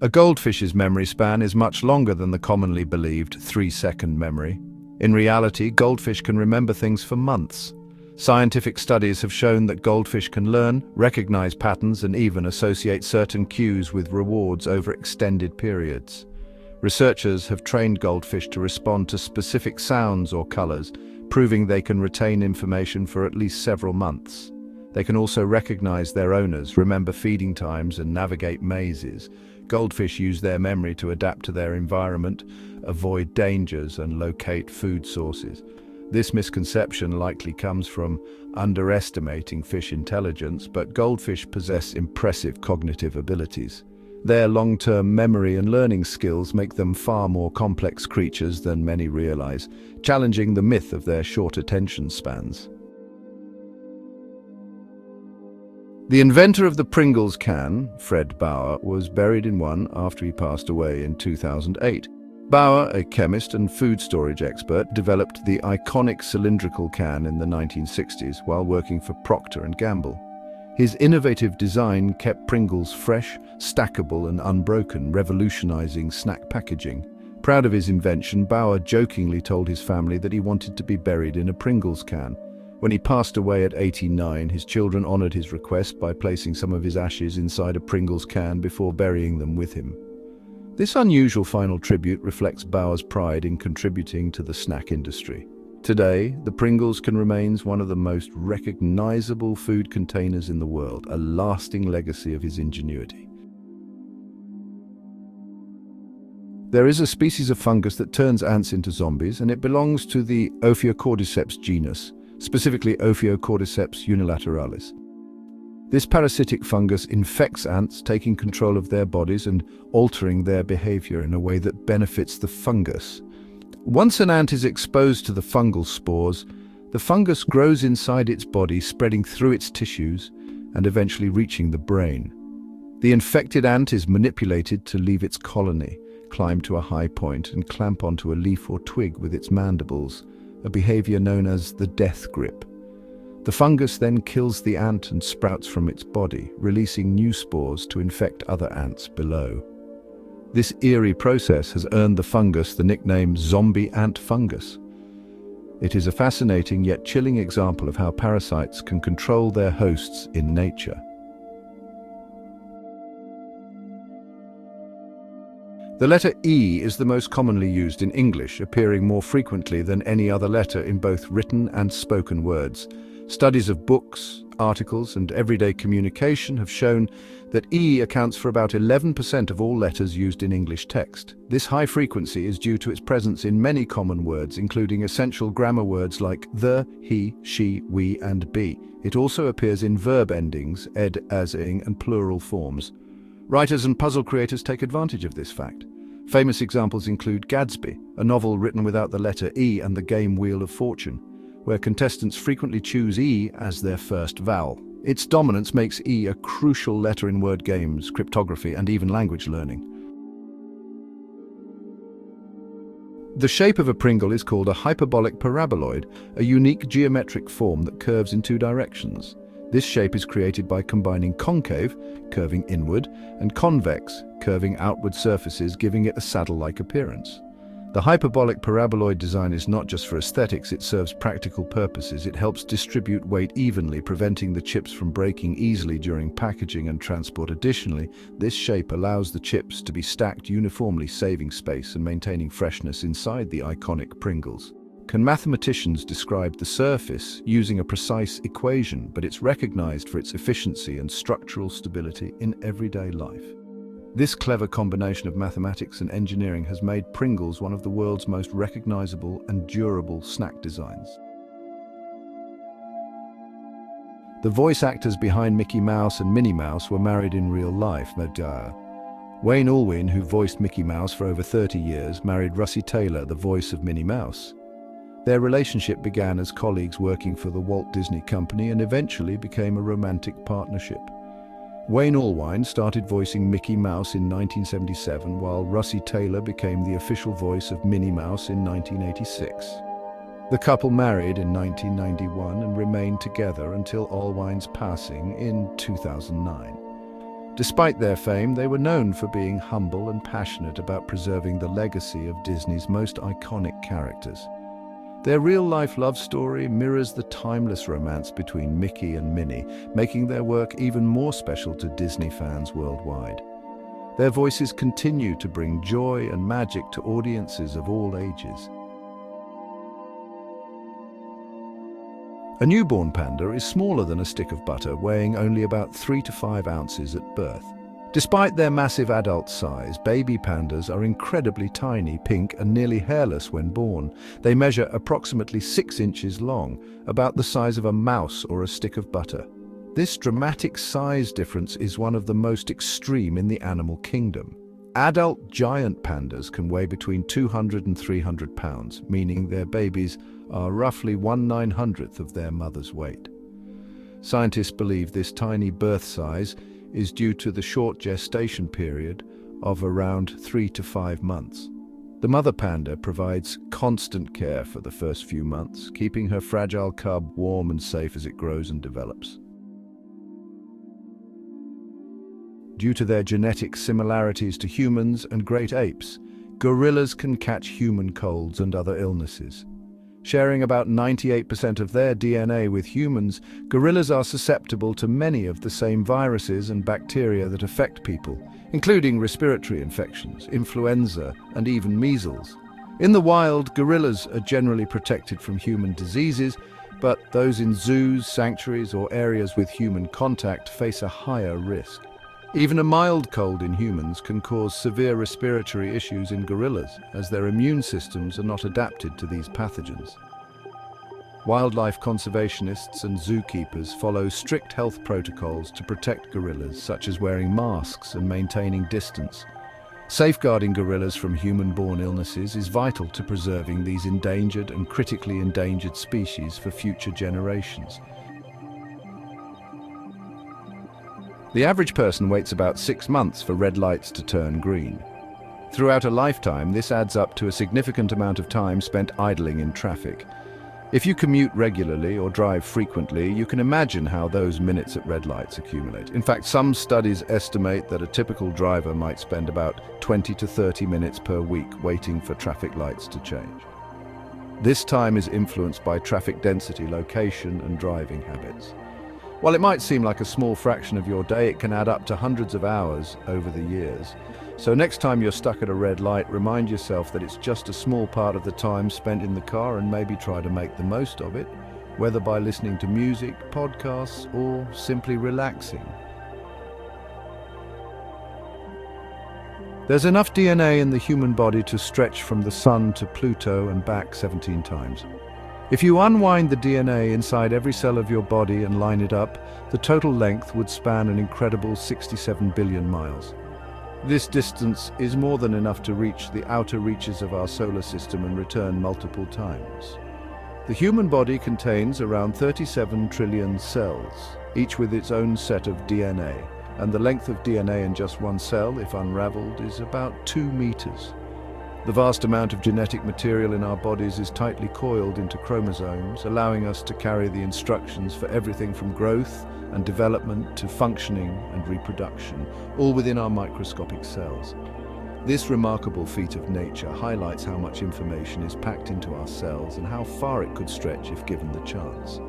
A goldfish's memory span is much longer than the commonly believed 3-second memory. In reality, goldfish can remember things for months. Scientific studies have shown that goldfish can learn, recognize patterns, and even associate certain cues with rewards over extended periods. Researchers have trained goldfish to respond to specific sounds or colors, proving they can retain information for at least several months. They can also recognize their owners, remember feeding times, and navigate mazes. Goldfish use their memory to adapt to their environment, avoid dangers, and locate food sources. This misconception likely comes from underestimating fish intelligence, but goldfish possess impressive cognitive abilities. Their long-term memory and learning skills make them far more complex creatures than many realize, challenging the myth of their short attention spans. The inventor of the Pringles can, Fred Bauer, was buried in one after he passed away in 2008. Bauer, a chemist and food storage expert, developed the iconic cylindrical can in the 1960s while working for Procter & Gamble. His innovative design kept Pringles fresh, stackable, and unbroken, revolutionizing snack packaging. Proud of his invention, Bauer jokingly told his family that he wanted to be buried in a Pringles can. When he passed away at 89, his children honored his request by placing some of his ashes inside a Pringles can before burying them with him. This unusual final tribute reflects Bauer's pride in contributing to the snack industry. Today, the Pringles can remain one of the most recognizable food containers in the world, a lasting legacy of his ingenuity. There is a species of fungus that turns ants into zombies, and it belongs to the Ophiocordyceps genus, specifically Ophiocordyceps unilateralis. This parasitic fungus infects ants, taking control of their bodies and altering their behavior in a way that benefits the fungus. Once an ant is exposed to the fungal spores, the fungus grows inside its body, spreading through its tissues and eventually reaching the brain. The infected ant is manipulated to leave its colony, climb to a high point, and clamp onto a leaf or twig with its mandibles, a behavior known as the death grip. The fungus then kills the ant and sprouts from its body, releasing new spores to infect other ants below. This eerie process has earned the fungus the nickname zombie ant fungus. It is a fascinating yet chilling example of how parasites can control their hosts in nature. The letter E is the most commonly used in English, appearing more frequently than any other letter in both written and spoken words. Studies of books, articles, and everyday communication have shown that E accounts for about 11% of all letters used in English text. This high frequency is due to its presence in many common words, including essential grammar words like the, he, she, we, and be. It also appears in verb endings, ed, as, ing, and plural forms. Writers and puzzle creators take advantage of this fact. Famous examples include Gadsby, a novel written without the letter E, and the game Wheel of Fortune, where contestants frequently choose E as their first vowel. Its dominance makes E a crucial letter in word games, cryptography, and even language learning. The shape of a Pringle is called a hyperbolic paraboloid, a unique geometric form that curves in two directions. This shape is created by combining concave, curving inward, and convex, curving outward surfaces, giving it a saddle-like appearance. The hyperbolic paraboloid design is not just for aesthetics, it serves practical purposes. It helps distribute weight evenly, preventing the chips from breaking easily during packaging and transport. Additionally, this shape allows the chips to be stacked uniformly, saving space and maintaining freshness inside the iconic Pringles. Can mathematicians describe the surface using a precise equation, but it's recognized for its efficiency and structural stability in everyday life. This clever combination of mathematics and engineering has made Pringles one of the world's most recognizable and durable snack designs. The voice actors behind Mickey Mouse and Minnie Mouse were married in real life. Wayne Allwyn, who voiced Mickey Mouse for over 30 years, married Russi Taylor, the voice of Minnie Mouse. Their relationship began as colleagues working for the Walt Disney Company and eventually became a romantic partnership. Wayne Allwyn started voicing Mickey Mouse in 1977, while Russi Taylor became the official voice of Minnie Mouse in 1986. The couple married in 1991 and remained together until Allwyn's passing in 2009. Despite their fame, they were known for being humble and passionate about preserving the legacy of Disney's most iconic characters. Their real-life love story mirrors the timeless romance between Mickey and Minnie, making their work even more special to Disney fans worldwide. Their voices continue to bring joy and magic to audiences of all ages. A newborn panda is smaller than a stick of butter, weighing only about 3 to 5 ounces at birth. Despite their massive adult size, baby pandas are incredibly tiny, pink, and nearly hairless when born. They measure approximately 6 inches long, about the size of a mouse or a stick of butter. This dramatic size difference is one of the most extreme in the animal kingdom. Adult giant pandas can weigh between 200 and 300 pounds, meaning their babies are roughly 1/900th of their mother's weight. Scientists believe this tiny birth size is due to the short gestation period of around 3 to 5 months. The mother panda provides constant care for the first few months, keeping her fragile cub warm and safe as it grows and develops. Due to their genetic similarities to humans and great apes, gorillas can catch human colds and other illnesses. Sharing about 98% of their DNA with humans, gorillas are susceptible to many of the same viruses and bacteria that affect people, including respiratory infections, influenza, and even measles. In the wild, gorillas are generally protected from human diseases, but those in zoos, sanctuaries, or areas with human contact face a higher risk. Even a mild cold in humans can cause severe respiratory issues in gorillas, as their immune systems are not adapted to these pathogens. Wildlife conservationists and zookeepers follow strict health protocols to protect gorillas, such as wearing masks and maintaining distance. Safeguarding gorillas from human-borne illnesses is vital to preserving these endangered and critically endangered species for future generations. The average person waits about 6 months for red lights to turn green. Throughout a lifetime, this adds up to a significant amount of time spent idling in traffic. If you commute regularly or drive frequently, you can imagine how those minutes at red lights accumulate. In fact, some studies estimate that a typical driver might spend about 20 to 30 minutes per week waiting for traffic lights to change. This time is influenced by traffic density, location, and driving habits. While it might seem like a small fraction of your day, it can add up to hundreds of hours over the years. So next time you're stuck at a red light, remind yourself that it's just a small part of the time spent in the car, and maybe try to make the most of it, whether by listening to music, podcasts, or simply relaxing. There's enough DNA in the human body to stretch from the sun to Pluto and back 17 times. If you unwind the DNA inside every cell of your body and line it up, the total length would span an incredible 67 billion miles. This distance is more than enough to reach the outer reaches of our solar system and return multiple times. The human body contains around 37 trillion cells, each with its own set of DNA, and the length of DNA in just one cell, if unraveled, is about 2 meters. The vast amount of genetic material in our bodies is tightly coiled into chromosomes, allowing us to carry the instructions for everything from growth and development to functioning and reproduction, all within our microscopic cells. This remarkable feat of nature highlights how much information is packed into our cells and how far it could stretch if given the chance.